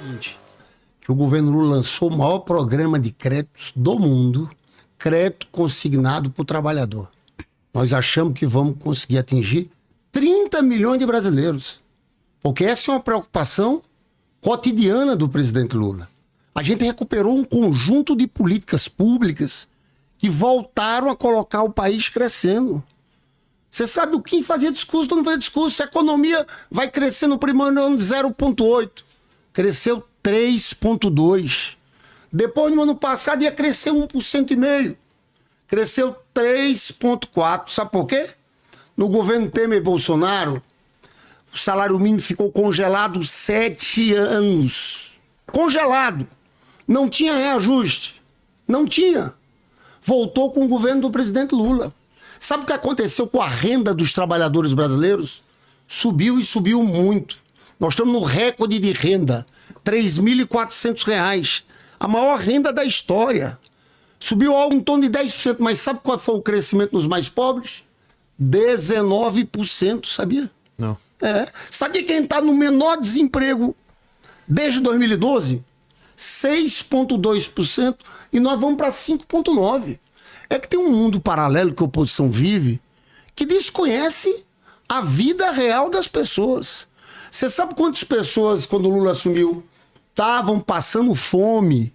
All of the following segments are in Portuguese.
seguinte, que o governo Lula lançou o maior programa de créditos do mundo, crédito consignado para o trabalhador. Nós achamos que vamos conseguir atingir 30 milhões de brasileiros, porque essa é uma preocupação cotidiana do presidente Lula. A gente recuperou um conjunto de políticas públicas que voltaram a colocar o país crescendo. Você sabe o que fazia discurso, não fazia discurso. A economia vai crescer no primeiro ano de 0,8. Cresceu 3,2. Depois, no ano passado, ia crescer 1,5%. Cresceu 3,4%. Sabe por quê? No governo Temer e Bolsonaro, o salário mínimo ficou congelado 7 anos. Congelado. Não tinha reajuste. Não tinha. Voltou com o governo do presidente Lula. Sabe o que aconteceu com a renda dos trabalhadores brasileiros? Subiu e subiu muito. Nós estamos no recorde de renda. R$ 3.400. A maior renda da história. Subiu algo em torno de 10%. Mas sabe qual foi o crescimento nos mais pobres? 19%, sabia? Não. Sabia quem está no menor desemprego desde 2012? 6,2%. E nós vamos para 5,9%. É que tem um mundo paralelo que a oposição vive que desconhece a vida real das pessoas. Você sabe quantas pessoas, quando o Lula assumiu, estavam passando fome,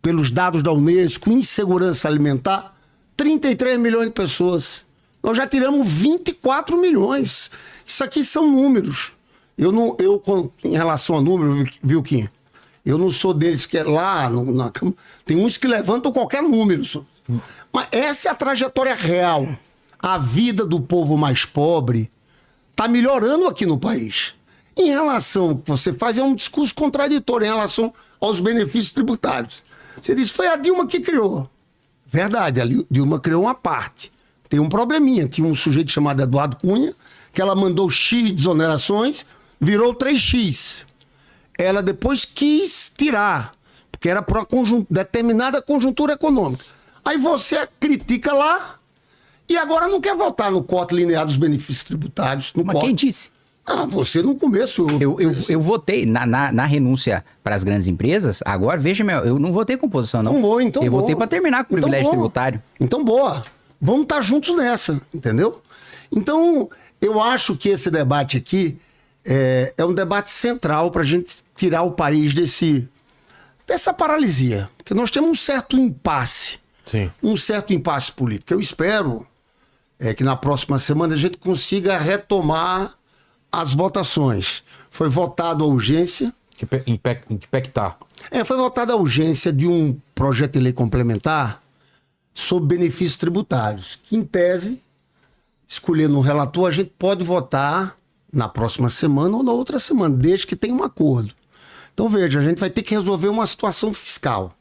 pelos dados da Unesco, insegurança alimentar? 33 milhões de pessoas. Nós já tiramos 24 milhões. Isso aqui são números. Em relação a número, viu, Kim? Eu não sou deles que é lá na Câmara. Tem uns que levantam qualquer número. Mas essa é a trajetória real. A vida do povo mais pobre está melhorando aqui no país. Em relação ao que você faz, é um discurso contraditório em relação aos benefícios tributários. Você diz, foi a Dilma que criou. Verdade, a Dilma criou uma parte. Tem um probleminha. Tinha um sujeito chamado Eduardo Cunha, que ela mandou X de desonerações, virou 3X. Ela depois quis tirar, porque era para uma determinada conjuntura econômica. Aí você critica lá e agora não quer votar no corte linear dos benefícios tributários. Mas quem disse? Você no começo. Eu votei na renúncia para as grandes empresas. Agora, veja, eu não votei com oposição, não. Então eu votei para terminar com o privilégio tributário. Então, boa. Vamos estar juntos nessa, entendeu? Então, eu acho que esse debate aqui é um debate central para a gente tirar o país dessa paralisia. Porque nós temos um certo impasse. Sim. Um certo impasse político. Eu espero que na próxima semana a gente consiga retomar as votações. Foi votada a urgência. Em que pé que tá? Foi votada a urgência de um projeto de lei complementar sobre benefícios tributários. Que, em tese, escolhendo um relator, a gente pode votar na próxima semana ou na outra semana, desde que tenha um acordo. Então, veja, a gente vai ter que resolver uma situação fiscal.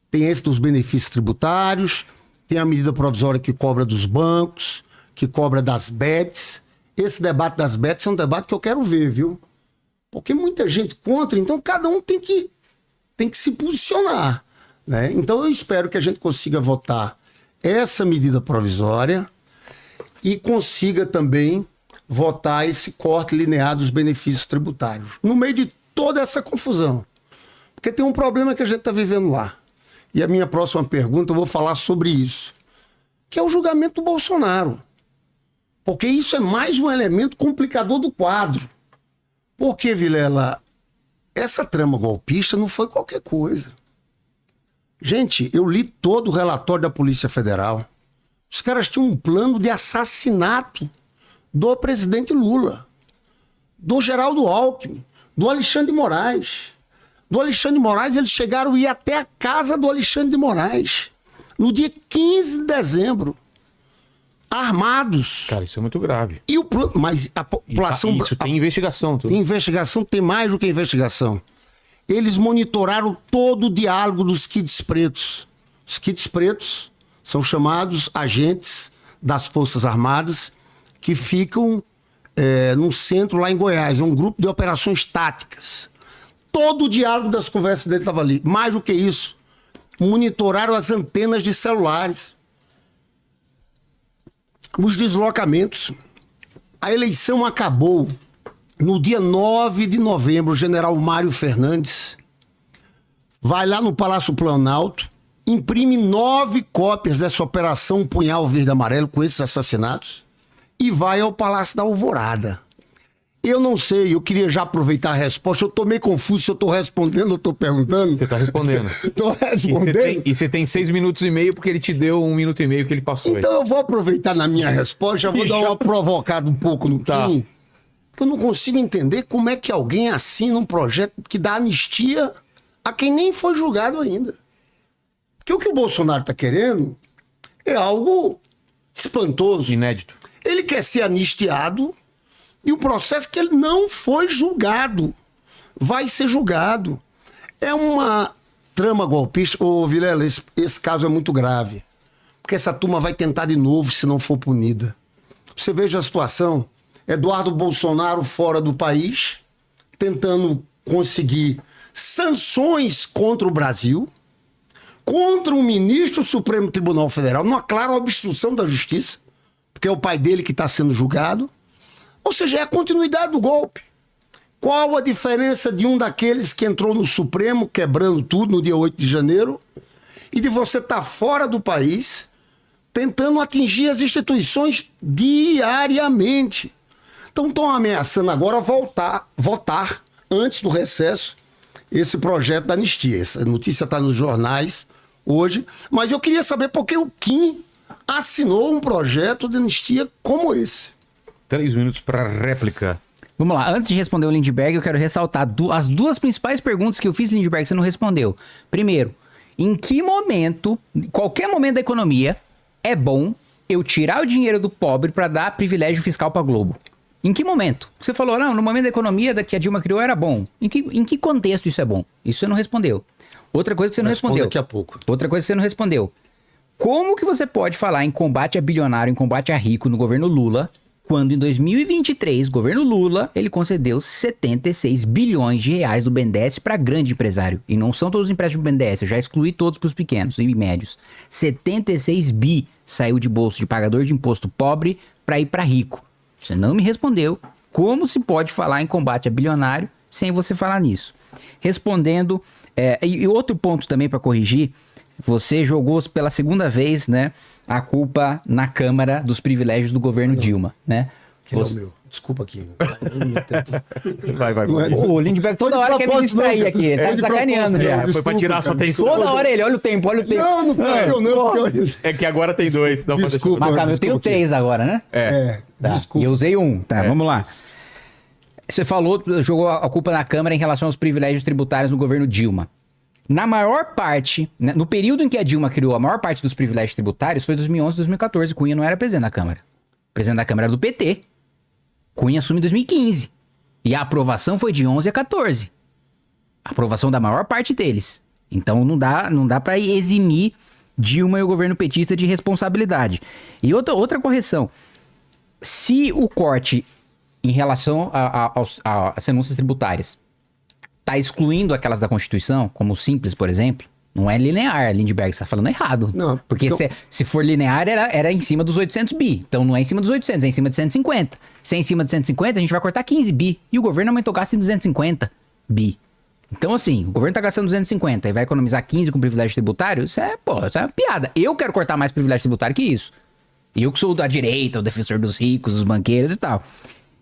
Tem esse dos benefícios tributários, tem a medida provisória que cobra dos bancos, que cobra das bets. Esse debate das bets é um debate que eu quero ver, viu? Porque muita gente contra, então cada um tem que se posicionar, né? Então eu espero que a gente consiga votar essa medida provisória e consiga também votar esse corte linear dos benefícios tributários. No meio de toda essa confusão. Porque tem um problema que a gente está vivendo lá. E a minha próxima pergunta eu vou falar sobre isso. Que é o julgamento do Bolsonaro. Porque isso é mais um elemento complicador do quadro. Porque, Vilela, essa trama golpista não foi qualquer coisa. Gente, eu li todo o relatório da Polícia Federal. Os caras tinham um plano de assassinato do presidente Lula, do Geraldo Alckmin, do Alexandre de Moraes. Do Alexandre de Moraes, eles chegaram a ir até a casa do Alexandre de Moraes, no dia 15 de dezembro, armados. Cara, isso é muito grave. E o plano, mas a população... Isso tem investigação. Tudo. Tem investigação, tem mais do que investigação. Eles monitoraram todo o diálogo dos kits pretos. Os kits pretos são chamados agentes das Forças Armadas que ficam num centro lá em Goiás. É um grupo de operações táticas. Todo o diálogo das conversas dele estava ali. Mais do que isso, monitoraram as antenas de celulares. Os deslocamentos. A eleição acabou No dia 9 de novembro, o general Mário Fernandes vai lá no Palácio Planalto, imprime 9 cópias dessa Operação Punhal Verde e Amarelo com esses assassinatos e vai ao Palácio da Alvorada. Eu não sei, eu queria já aproveitar a resposta. Eu tô meio confuso se eu tô respondendo ou tô perguntando. Você tá respondendo. Tô respondendo. E você tem 6 minutos e meio porque ele te deu 1 minuto e meio que ele passou. Então eu vou aproveitar na minha resposta, já vou dar uma provocada um pouco no Tá. Kim. Eu não consigo entender como é que alguém assina um projeto que dá anistia a quem nem foi julgado ainda. Porque o que o Bolsonaro tá querendo é algo espantoso. Inédito. Ele quer ser anistiado e um processo que ele não foi julgado. Vai ser julgado. É uma trama golpista. Ô, Vilela, esse caso é muito grave. Porque essa turma vai tentar de novo se não for punida. Você veja a situação. Eduardo Bolsonaro fora do país, tentando conseguir sanções contra o Brasil, contra o ministro do Supremo Tribunal Federal, numa clara obstrução da justiça, porque é o pai dele que está sendo julgado. Ou seja, é a continuidade do golpe. Qual a diferença de um daqueles que entrou no Supremo, quebrando tudo no dia 8 de janeiro, e de você estar fora do país, tentando atingir as instituições diariamente? Então estão ameaçando agora votar antes do recesso esse projeto da anistia. Essa notícia está nos jornais hoje, mas eu queria saber por que o Kim assinou um projeto de anistia como esse. 3 minutos para réplica. Vamos lá, antes de responder o Lindbergh, eu quero ressaltar as 2 principais perguntas que eu fiz, Lindbergh, você não respondeu. Primeiro, em que momento, qualquer momento da economia, é bom eu tirar o dinheiro do pobre para dar privilégio fiscal para Globo? Em que momento? Você falou, não, no momento da economia que a Dilma criou era bom. Em que contexto isso é bom? Isso você não respondeu. Outra coisa que você não respondeu. Daqui a pouco. Outra coisa que você não respondeu. Como que você pode falar em combate a bilionário, em combate a rico no governo Lula, quando em 2023, o governo Lula, ele concedeu 76 bilhões de reais do BNDES para grande empresário. E não são todos os empréstimos do BNDES, eu já excluí todos para os pequenos e médios. 76 bi saiu de bolso de pagador de imposto pobre para ir para rico. Você não me respondeu como se pode falar em combate a bilionário sem você falar nisso. Respondendo, e outro ponto também para corrigir, você jogou pela segunda vez, né, a culpa na Câmara dos privilégios do governo Dilma, né? Que não é o meu. Desculpa aqui. Vai. O Lindbergh toda hora quer me distrair aqui, ele tá de sacaneando propósito, já. não, Foi pra tirar a sua cara, atenção. Toda hora ele, olha o tempo. Não foi eu não. Porque É que agora tem 2. Dá pra deixar. Desculpa. Mas calma, eu tenho 3 agora, né? Tá. Desculpa. E eu usei 1. Tá, vamos lá. Você falou, jogou a culpa na Câmara em relação aos privilégios tributários no governo Dilma. Na maior parte, né, no período em que a Dilma criou a maior parte dos privilégios tributários foi 2011, 2014. Cunha não era presidente da Câmara. O presidente da Câmara era do PT. Cunha assume em 2015. E a aprovação foi de 11 a 14. A aprovação da maior parte deles. Então não dá para eximir Dilma e o governo petista de responsabilidade. E outra correção. Se o corte em relação às renúncias tributárias está excluindo aquelas da Constituição, como o Simples, por exemplo, não é linear, Lindbergh, você está falando errado. Não, porque então... se for linear, era em cima dos 800 bi. Então não é em cima dos 800, é em cima de 150. Se é em cima de 150, a gente vai cortar 15 bi. E o governo aumentou o gasto em 250 bi. Então, assim, o governo tá gastando 250 e vai economizar 15 com privilégio tributário, isso é uma piada. Eu quero cortar mais privilégio tributário que isso. Eu que sou da direita, o defensor dos ricos, dos banqueiros e tal.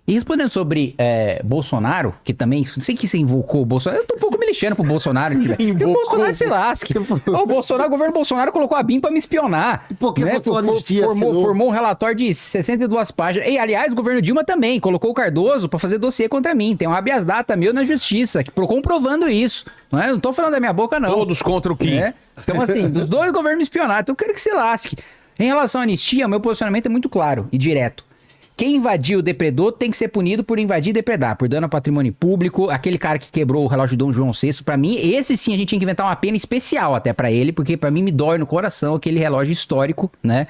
E respondendo sobre Bolsonaro, que também, não sei que você invocou o Bolsonaro, eu tô um pouco me lixando pro Bolsonaro. Que o Bolsonaro se lasque. O governo Bolsonaro colocou a BIM pra me espionar. E por que votou anistia? Formou um relatório de 62 páginas. E, aliás, o governo Dilma também colocou o Cardoso pra fazer dossiê contra mim. Tem um habeas data meu na justiça, comprovando isso. Não tô falando da minha boca, não. Todos contra o Kim. Então, assim, dos dois governos me espionaram. Então, eu quero que se lasque. Em relação à anistia, o meu posicionamento é muito claro e direto. Quem invadiu o depredou tem que ser punido por invadir e depredar, por dano a patrimônio público. Aquele cara que quebrou o relógio de Dom João VI, pra mim, esse sim a gente tinha que inventar uma pena especial até pra ele, porque pra mim me dói no coração aquele relógio histórico, né,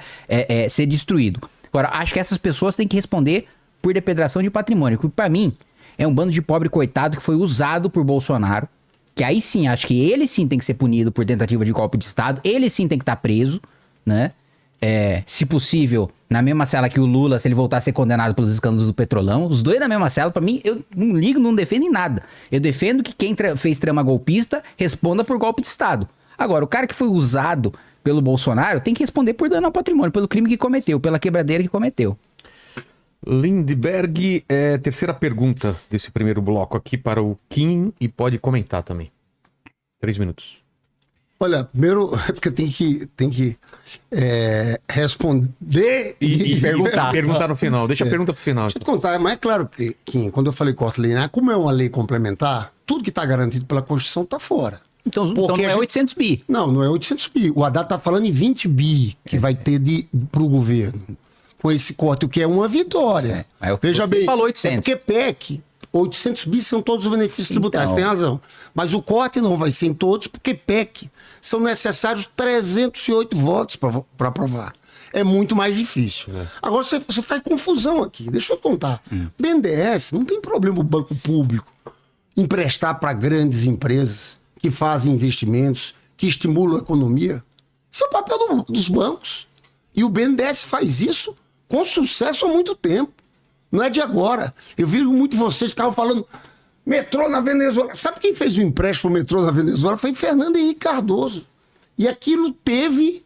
ser destruído. Agora, acho que essas pessoas têm que responder por depredação de patrimônio, porque pra mim é um bando de pobre coitado que foi usado por Bolsonaro, que aí sim, acho que ele sim tem que ser punido por tentativa de golpe de Estado, ele sim tem que estar preso, né? se possível, na mesma cela que o Lula, se ele voltar a ser condenado pelos escândalos do Petrolão. Os dois na mesma cela, pra mim, eu não ligo, não defendo em nada. Eu defendo que quem fez trama golpista responda por golpe de Estado. Agora, o cara que foi usado pelo Bolsonaro tem que responder por dano ao patrimônio, pelo crime que cometeu, pela quebradeira que cometeu. Lindbergh, terceira pergunta desse primeiro bloco aqui para o Kim e pode comentar também. 3 minutos. Olha, primeiro é porque tem que responder E perguntar no final. Deixa a pergunta pro final. Deixa eu te contar, mas é claro que, Kim, quando eu falei corte linear, como é uma lei complementar, tudo que está garantido pela Constituição está fora. Então não é 800 bi. Não é 800 bi. O Haddad está falando em 20 bi que vai ter para o governo com esse corte, o que é uma vitória. Veja bem, falou 800. É porque PEC, 800 bi são todos os benefícios tributários, tem razão. Mas o corte não vai ser em todos, porque PEC são necessários 308 votos para aprovar. É muito mais difícil. Agora você faz confusão aqui. Deixa eu contar. BNDES, não tem problema o banco público emprestar para grandes empresas que fazem investimentos, que estimulam a economia. Isso é o papel dos bancos. E o BNDES faz isso com sucesso há muito tempo. Não é de agora. Eu vi muito vocês que estavam falando metrô na Venezuela. Sabe quem fez o empréstimo pro metrô na Venezuela? Foi Fernando Henrique Cardoso. E aquilo teve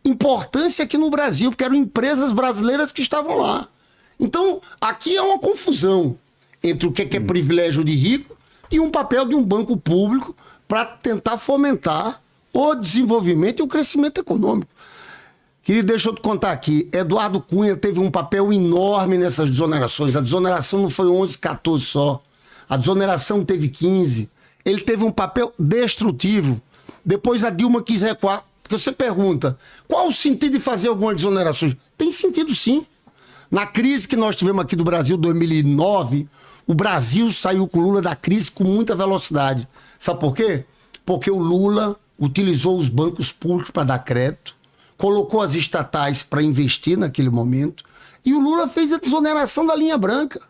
importância aqui no Brasil, porque eram empresas brasileiras que estavam lá. Então, aqui é uma confusão entre o que é privilégio de rico e um papel de um banco público para tentar fomentar o desenvolvimento e o crescimento econômico. Querido, deixa eu te contar aqui. Eduardo Cunha teve um papel enorme nessas desonerações. A desoneração não foi 11, 14 só. A desoneração teve 15. Ele teve um papel destrutivo. Depois a Dilma quis recuar. Porque você pergunta, qual o sentido de fazer algumas desonerações? Tem sentido sim. Na crise que nós tivemos aqui do Brasil, 2009, o Brasil saiu com o Lula da crise com muita velocidade. Sabe por quê? Porque o Lula utilizou os bancos públicos para dar crédito, colocou as estatais para investir naquele momento, e o Lula fez a desoneração da linha branca,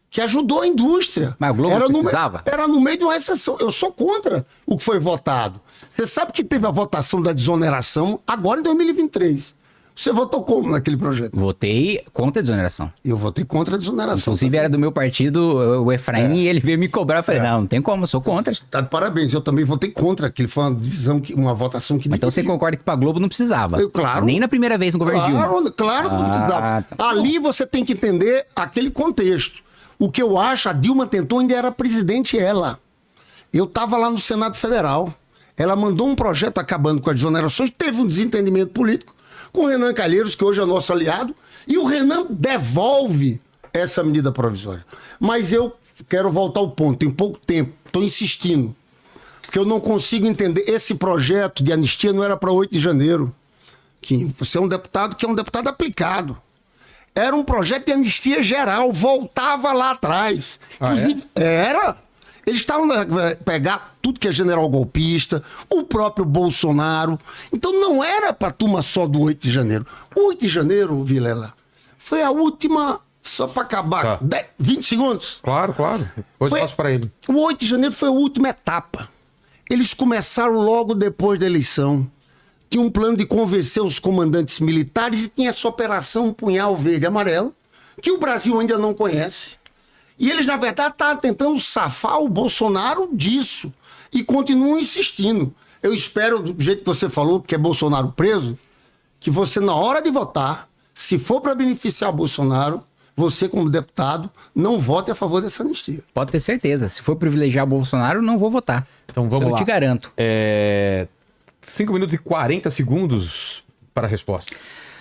que ajudou a indústria. Mas o Globo precisava? Era no meio de uma exceção. Eu sou contra o que foi votado. Você sabe que teve a votação da desoneração agora em 2023. Você votou como naquele projeto? Votei contra a desoneração. Eu votei contra a desoneração. Inclusive era do meu partido, o Efraim, e ele veio me cobrar. Eu falei, não tem como, eu sou contra. Tá de parabéns, eu também votei contra aquilo. Foi uma divisão, uma votação que... Então você concorda que pra Globo não precisava? Claro. Nem na primeira vez no governo Dilma. Claro que não precisava. Tá. Ali você tem que entender aquele contexto. O que eu acho, a Dilma tentou, ainda era presidente ela. Eu estava lá no Senado Federal. Ela mandou um projeto acabando com as desonerações, teve um desentendimento político com o Renan Calheiros, que hoje é nosso aliado, e o Renan devolve essa medida provisória. Mas eu quero voltar ao ponto, tem pouco tempo, estou insistindo, porque eu não consigo entender, esse projeto de anistia não era para 8 de janeiro, que você é um deputado que é um deputado aplicado. Era um projeto de anistia geral, voltava lá atrás. Inclusive, era... Eles estavam a pegar tudo que é general golpista, o próprio Bolsonaro. Então não era para a turma só do 8 de janeiro. O 8 de janeiro, Vilela, foi a última, só para acabar, 20 segundos. Claro. Depois eu passo para ele. O 8 de janeiro foi a última etapa. Eles começaram logo depois da eleição. Tinha um plano de convencer os comandantes militares e tinha essa operação Punhal Verde e Amarelo, que o Brasil ainda não conhece. E eles, na verdade, estavam tentando safar o Bolsonaro disso. E continuam insistindo. Eu espero, do jeito que você falou, que é Bolsonaro preso, que você, na hora de votar, se for para beneficiar o Bolsonaro, você, como deputado, não vote a favor dessa anistia. Pode ter certeza. Se for privilegiar o Bolsonaro, não vou votar. Então vamos lá. Eu te garanto. 5 minutos e 40 segundos para a resposta.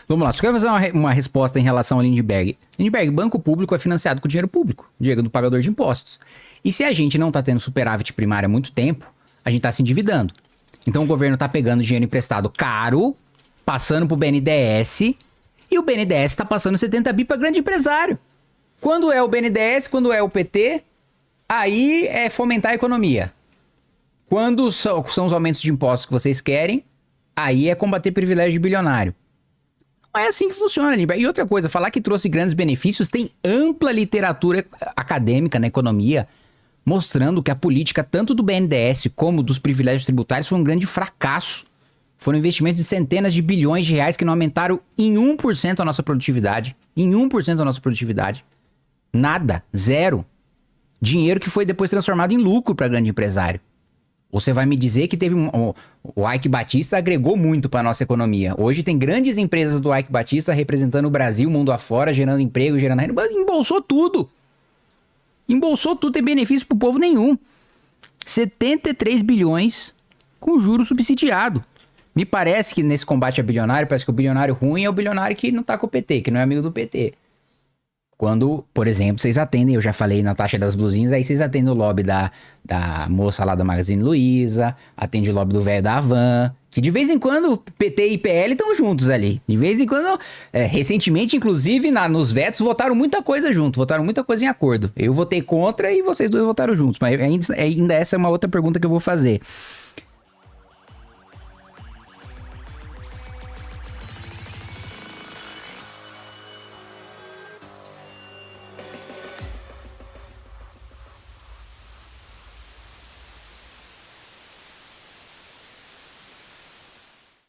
Vamos lá, só quero fazer uma resposta em relação ao Lindbergh. Lindbergh, banco público é financiado com dinheiro público, dinheiro do pagador de impostos. E se a gente não está tendo superávit primário há muito tempo, a gente está se endividando. Então o governo está pegando dinheiro emprestado caro, passando para o BNDES, e o BNDES está passando 70 bi para grande empresário. Quando é o BNDES, quando é o PT, aí é fomentar a economia. Quando são os aumentos de impostos que vocês querem, aí é combater privilégio de bilionário. Não é assim que funciona, Lindbergh. E outra coisa, falar que trouxe grandes benefícios, tem ampla literatura acadêmica na economia mostrando que a política, tanto do BNDES como dos privilégios tributários, foi um grande fracasso. Foram investimentos de centenas de bilhões de reais que não aumentaram em 1% a nossa produtividade. Em 1% a nossa produtividade. Nada. Zero. Dinheiro que foi depois transformado em lucro para grande empresário. Você vai me dizer que teve o Ike Batista agregou muito para nossa economia. Hoje tem grandes empresas do Ike Batista representando o Brasil, mundo afora, gerando emprego, gerando renda. Embolsou tudo. Embolsou tudo, tem benefício pro povo nenhum. 73 bilhões com juros subsidiado. Me parece que nesse combate a bilionário, parece que o bilionário ruim é o bilionário que não tá com o PT, que não é amigo do PT. Quando, por exemplo, vocês atendem, eu já falei na taxa das blusinhas, aí vocês atendem o lobby da moça lá da Magazine Luiza, atende o lobby do velho da Havan, que de vez em quando PT e PL estão juntos ali. De vez em quando, recentemente, inclusive, nos vetos, votaram muita coisa junto, votaram muita coisa em acordo. Eu votei contra e vocês dois votaram juntos, mas ainda essa é uma outra pergunta que eu vou fazer.